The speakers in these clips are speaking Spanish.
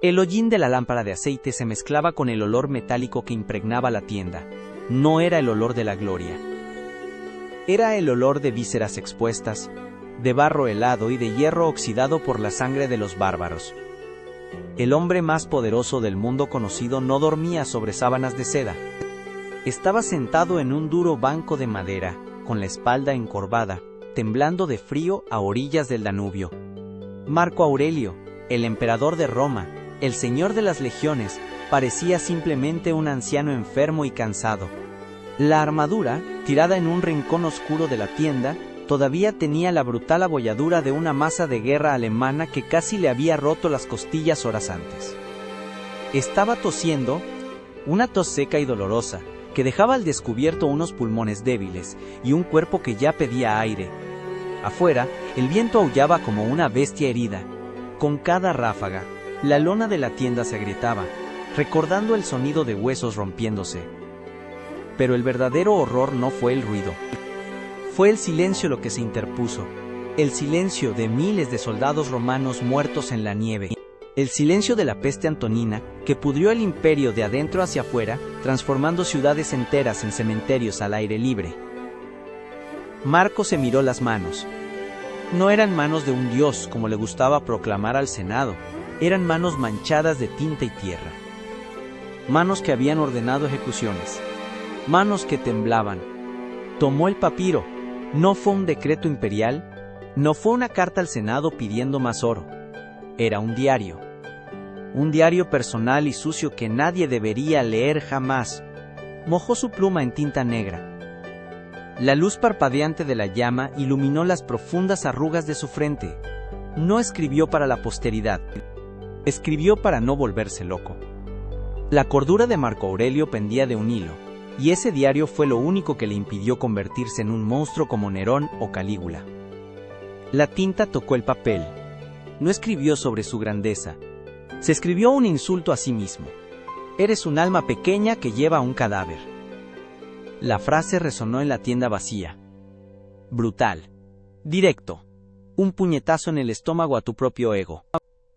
El hollín de la lámpara de aceite se mezclaba con el olor metálico que impregnaba la tienda. No era el olor de la gloria. Era el olor de vísceras expuestas, de barro helado y de hierro oxidado por la sangre de los bárbaros. El hombre más poderoso del mundo conocido no dormía sobre sábanas de seda. Estaba sentado en un duro banco de madera, con la espalda encorvada, temblando de frío a orillas del Danubio. Marco Aurelio, el emperador de Roma, el señor de las legiones, parecía simplemente un anciano enfermo y cansado. La armadura, tirada en un rincón oscuro de la tienda, todavía tenía la brutal abolladura de una masa de guerra alemana que casi le había roto las costillas horas antes. Estaba tosiendo, una tos seca y dolorosa, que dejaba al descubierto unos pulmones débiles y un cuerpo que ya pedía aire. Afuera, el viento aullaba como una bestia herida. Con cada ráfaga, la lona de la tienda se agrietaba, recordando el sonido de huesos rompiéndose. Pero el verdadero horror no fue el ruido. Fue el silencio lo que se interpuso, el silencio de miles de soldados romanos muertos en la nieve, el silencio de la peste antonina que pudrió el imperio de adentro hacia afuera, transformando ciudades enteras en cementerios al aire libre. Marco se miró las manos. No eran manos de un dios como le gustaba proclamar al Senado, eran manos manchadas de tinta y tierra. Manos que habían ordenado ejecuciones, manos que temblaban. Tomó el papiro. No fue un decreto imperial, no fue una carta al Senado pidiendo más oro. Era un diario personal y sucio que nadie debería leer jamás. Mojó su pluma en tinta negra. La luz parpadeante de la llama iluminó las profundas arrugas de su frente. No escribió para la posteridad, escribió para no volverse loco. La cordura de Marco Aurelio pendía de un hilo, y ese diario fue lo único que le impidió convertirse en un monstruo como Nerón o Calígula. La tinta tocó el papel. No escribió sobre su grandeza. Se escribió un insulto a sí mismo. Eres un alma pequeña que lleva un cadáver. La frase resonó en la tienda vacía. Brutal. Directo. Un puñetazo en el estómago a tu propio ego.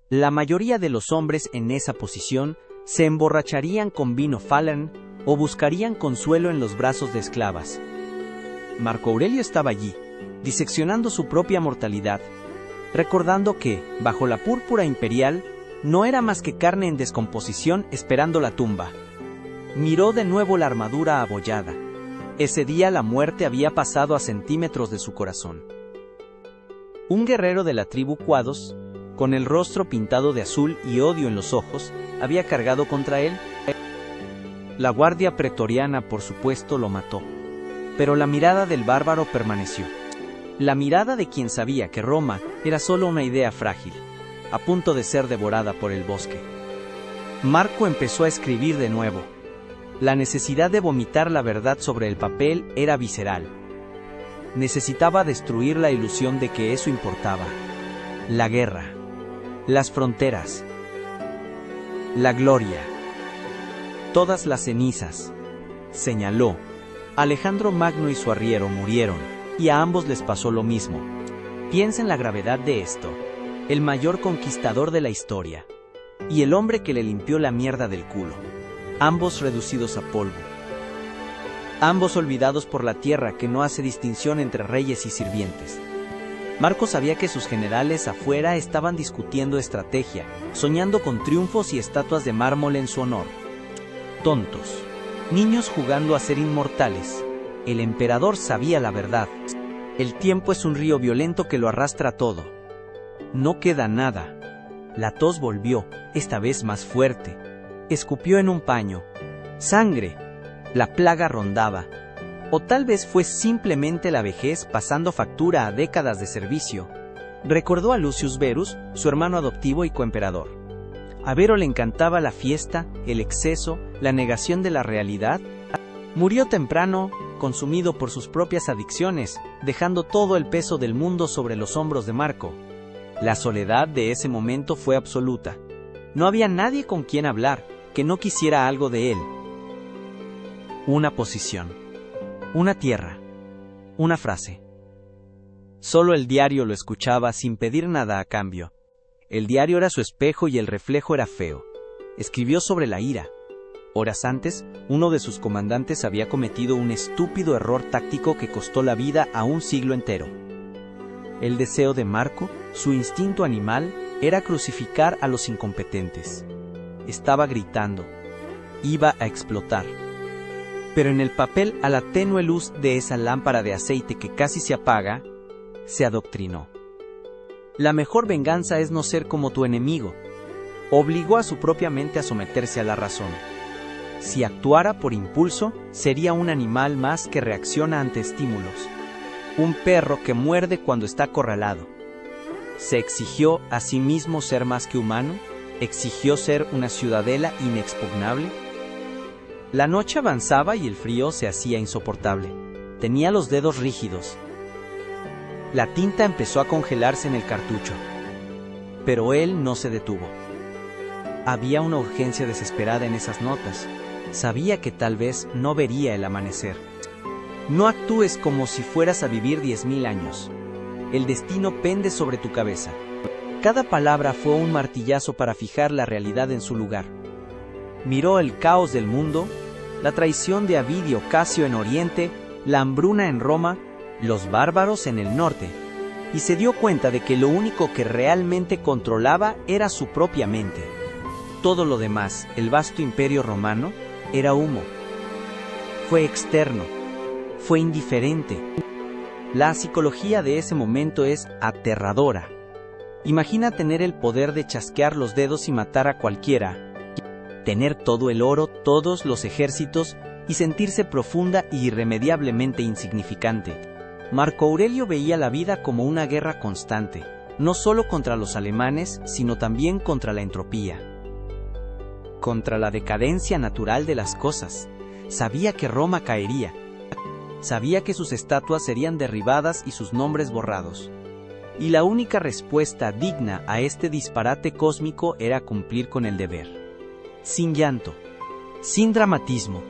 La mayoría de los hombres en esa posición se emborracharían con vino Falern o buscarían consuelo en los brazos de esclavas. Marco Aurelio estaba allí, diseccionando su propia mortalidad, recordando que, bajo la púrpura imperial, no era más que carne en descomposición esperando la tumba. Miró de nuevo la armadura abollada. Ese día la muerte había pasado a centímetros de su corazón. Un guerrero de la tribu Quados, con el rostro pintado de azul y odio en los ojos, había cargado contra él. La guardia pretoriana, por supuesto, lo mató. Pero la mirada del bárbaro permaneció. La mirada de quien sabía que Roma era solo una idea frágil, a punto de ser devorada por el bosque. Marco empezó a escribir de nuevo. La necesidad de vomitar la verdad sobre el papel era visceral. Necesitaba destruir la ilusión de que eso importaba. La guerra, las fronteras, la gloria. Todas las cenizas, señaló. Alejandro Magno y su arriero murieron, y a ambos les pasó lo mismo. Piensa en la gravedad de esto. El mayor conquistador de la historia, y el hombre que le limpió la mierda del culo. Ambos reducidos a polvo. Ambos olvidados por la tierra que no hace distinción entre reyes y sirvientes. Marco sabía que sus generales afuera estaban discutiendo estrategia, soñando con triunfos y estatuas de mármol en su honor. Tontos. Niños jugando a ser inmortales. El emperador sabía la verdad. El tiempo es un río violento que lo arrastra todo. No queda nada. La tos volvió, esta vez más fuerte. Escupió en un paño. ¡Sangre! La plaga rondaba. O tal vez fue simplemente la vejez pasando factura a décadas de servicio. Recordó a Lucius Verus, su hermano adoptivo y coemperador. A Vero le encantaba la fiesta, el exceso, la negación de la realidad. Murió temprano, consumido por sus propias adicciones, dejando todo el peso del mundo sobre los hombros de Marco. La soledad de ese momento fue absoluta. No había nadie con quien hablar, que no quisiera algo de él. Una posición. Una tierra. Una frase. Solo el diario lo escuchaba sin pedir nada a cambio. El diario era su espejo y el reflejo era feo. Escribió sobre la ira. Horas antes, uno de sus comandantes había cometido un estúpido error táctico que costó la vida a un siglo entero. El deseo de Marco, su instinto animal, era crucificar a los incompetentes. Estaba gritando. Iba a explotar. Pero en el papel, a la tenue luz de esa lámpara de aceite que casi se apaga, se adoctrinó. La mejor venganza es no ser como tu enemigo. Obligó a su propia mente a someterse a la razón. Si actuara por impulso, sería un animal más que reacciona ante estímulos. Un perro que muerde cuando está acorralado. Se exigió a sí mismo ser más que humano, exigió ser una ciudadela inexpugnable. La noche avanzaba y el frío se hacía insoportable. Tenía los dedos rígidos. La tinta empezó a congelarse en el cartucho. Pero él no se detuvo. Había una urgencia desesperada en esas notas. Sabía que tal vez no vería el amanecer. No actúes como si fueras a vivir 10.000 años. El destino pende sobre tu cabeza. Cada palabra fue un martillazo para fijar la realidad en su lugar. Miró el caos del mundo, la traición de Ovidio Casio en Oriente, la hambruna en Roma, los bárbaros en el norte, y se dio cuenta de que lo único que realmente controlaba era su propia mente. Todo lo demás, el vasto imperio romano, era humo. Fue externo, fue indiferente. La psicología de ese momento es aterradora. Imagina tener el poder de chasquear los dedos y matar a cualquiera, tener todo el oro, todos los ejércitos, y sentirse profunda e irremediablemente insignificante. Marco Aurelio veía la vida como una guerra constante, no solo contra los alemanes, sino también contra la entropía. Contra la decadencia natural de las cosas. Sabía que Roma caería. Sabía que sus estatuas serían derribadas y sus nombres borrados. Y la única respuesta digna a este disparate cósmico era cumplir con el deber. Sin llanto, sin dramatismo,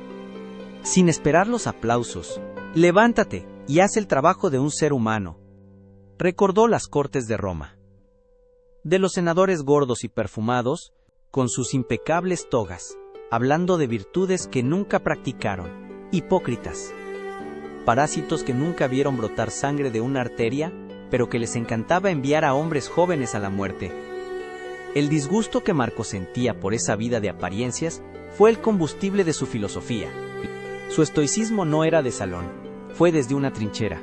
sin esperar los aplausos. Levántate y haz el trabajo de un ser humano. Recordó las cortes de Roma. De los senadores gordos y perfumados, con sus impecables togas, hablando de virtudes que nunca practicaron, hipócritas, parásitos que nunca vieron brotar sangre de una arteria, pero que les encantaba enviar a hombres jóvenes a la muerte. El disgusto que Marco sentía por esa vida de apariencias fue el combustible de su filosofía. Su estoicismo no era de salón, fue desde una trinchera.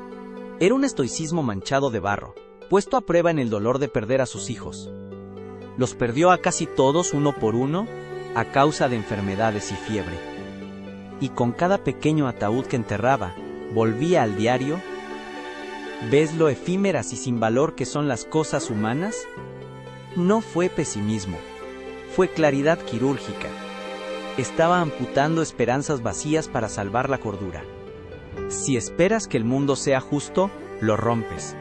Era un estoicismo manchado de barro, puesto a prueba en el dolor de perder a sus hijos. Los perdió a casi todos uno por uno, a causa de enfermedades y fiebre. Y con cada pequeño ataúd que enterraba, volvía al diario. ¿Ves lo efímeras y sin valor que son las cosas humanas? No fue pesimismo, fue claridad quirúrgica. Estaba amputando esperanzas vacías para salvar la cordura. Si esperas que el mundo sea justo, lo rompes.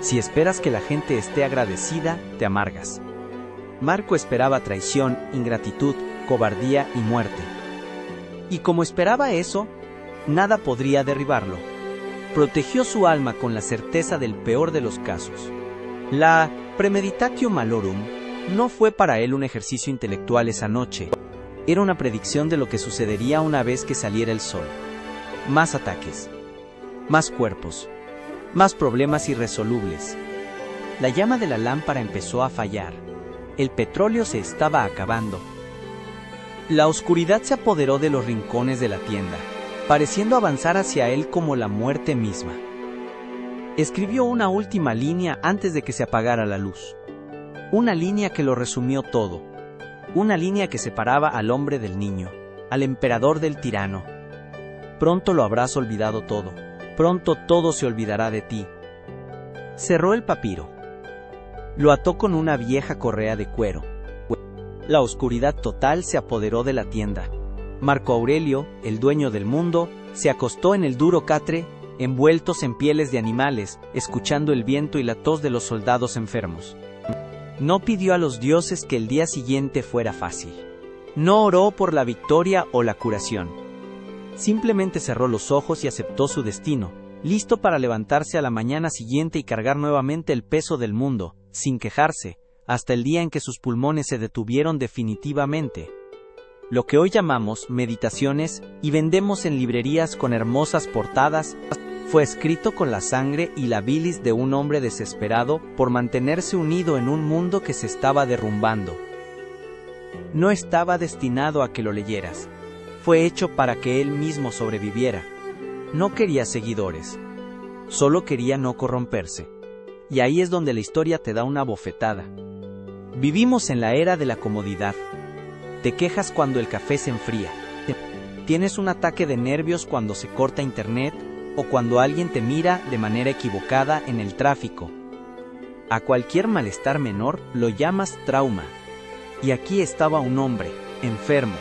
Si esperas que la gente esté agradecida, te amargas. Marco esperaba traición, ingratitud, cobardía y muerte. Y como esperaba eso, nada podría derribarlo. Protegió su alma con la certeza del peor de los casos. La premeditatio malorum no fue para él un ejercicio intelectual esa noche. Era una predicción de lo que sucedería una vez que saliera el sol. Más ataques, más cuerpos, más problemas irresolubles. La llama de la lámpara empezó a fallar. El petróleo se estaba acabando. La oscuridad se apoderó de los rincones de la tienda, pareciendo avanzar hacia él como la muerte misma. Escribió una última línea antes de que se apagara la luz. Una línea que lo resumió todo. Una línea que separaba al hombre del niño, al emperador del tirano. Pronto lo habrás olvidado todo. Pronto todo se olvidará de ti. Cerró el papiro. Lo ató con una vieja correa de cuero. La oscuridad total se apoderó de la tienda. Marco Aurelio, el dueño del mundo, se acostó en el duro catre, envueltos en pieles de animales, escuchando el viento y la tos de los soldados enfermos. No pidió a los dioses que el día siguiente fuera fácil. No oró por la victoria o la curación. Simplemente cerró los ojos y aceptó su destino, listo para levantarse a la mañana siguiente y cargar nuevamente el peso del mundo, sin quejarse, hasta el día en que sus pulmones se detuvieron definitivamente. Lo que hoy llamamos meditaciones y vendemos en librerías con hermosas portadas, fue escrito con la sangre y la bilis de un hombre desesperado por mantenerse unido en un mundo que se estaba derrumbando. No estaba destinado a que lo leyeras. Fue hecho para que él mismo sobreviviera. No quería seguidores. Solo quería no corromperse. Y ahí es donde la historia te da una bofetada. Vivimos en la era de la comodidad. Te quejas cuando el café se enfría. Tienes un ataque de nervios cuando se corta internet o cuando alguien te mira de manera equivocada en el tráfico. A cualquier malestar menor lo llamas trauma. Y aquí estaba un hombre, enfermo,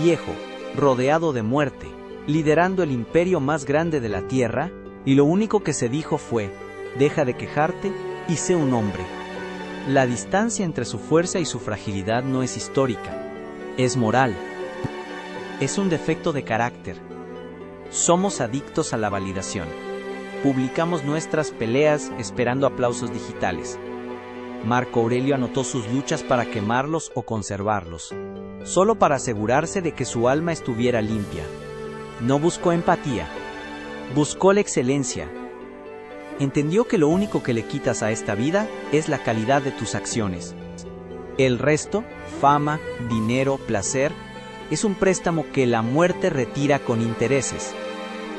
viejo, rodeado de muerte, liderando el imperio más grande de la Tierra, y lo único que se dijo fue: deja de quejarte y sé un hombre. La distancia entre su fuerza y su fragilidad no es histórica, es moral. Es un defecto de carácter. Somos adictos a la validación. Publicamos nuestras peleas esperando aplausos digitales. Marco Aurelio anotó sus luchas para quemarlos o conservarlos, solo para asegurarse de que su alma estuviera limpia. No buscó empatía, buscó la excelencia. Entendió que lo único que le quitas a esta vida es la calidad de tus acciones. El resto, fama, dinero, placer, es un préstamo que la muerte retira con intereses.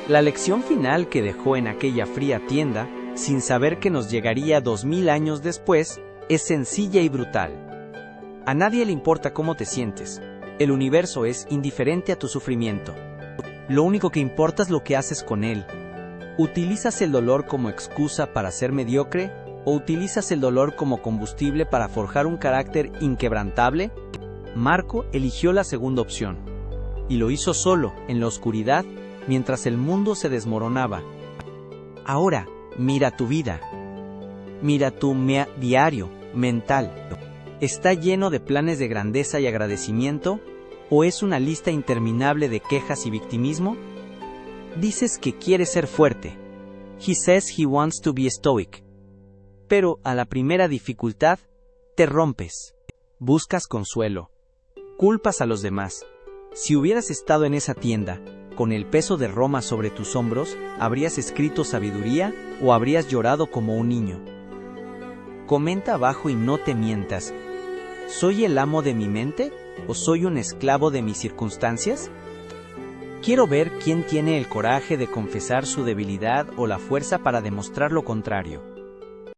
La lección final que dejó en aquella fría tienda, sin saber que nos llegaría 2000 años después, es sencilla y brutal. A nadie le importa cómo te sientes. El universo es indiferente a tu sufrimiento. Lo único que importa es lo que haces con él. ¿Utilizas el dolor como excusa para ser mediocre? ¿O utilizas el dolor como combustible para forjar un carácter inquebrantable? Marco eligió la segunda opción. Y lo hizo solo, en la oscuridad, mientras el mundo se desmoronaba. Ahora, mira tu vida. Mira tu diario mental. ¿Está lleno de planes de grandeza y agradecimiento? ¿O es una lista interminable de quejas y victimismo? Dices que quieres ser fuerte. He says he wants to be stoic. Pero a la primera dificultad, te rompes. Buscas consuelo. Culpas a los demás. Si hubieras estado en esa tienda, con el peso de Roma sobre tus hombros, ¿habrías escrito sabiduría o habrías llorado como un niño? Comenta abajo y no te mientas. ¿Soy el amo de mi mente o soy un esclavo de mis circunstancias? Quiero ver quién tiene el coraje de confesar su debilidad o la fuerza para demostrar lo contrario.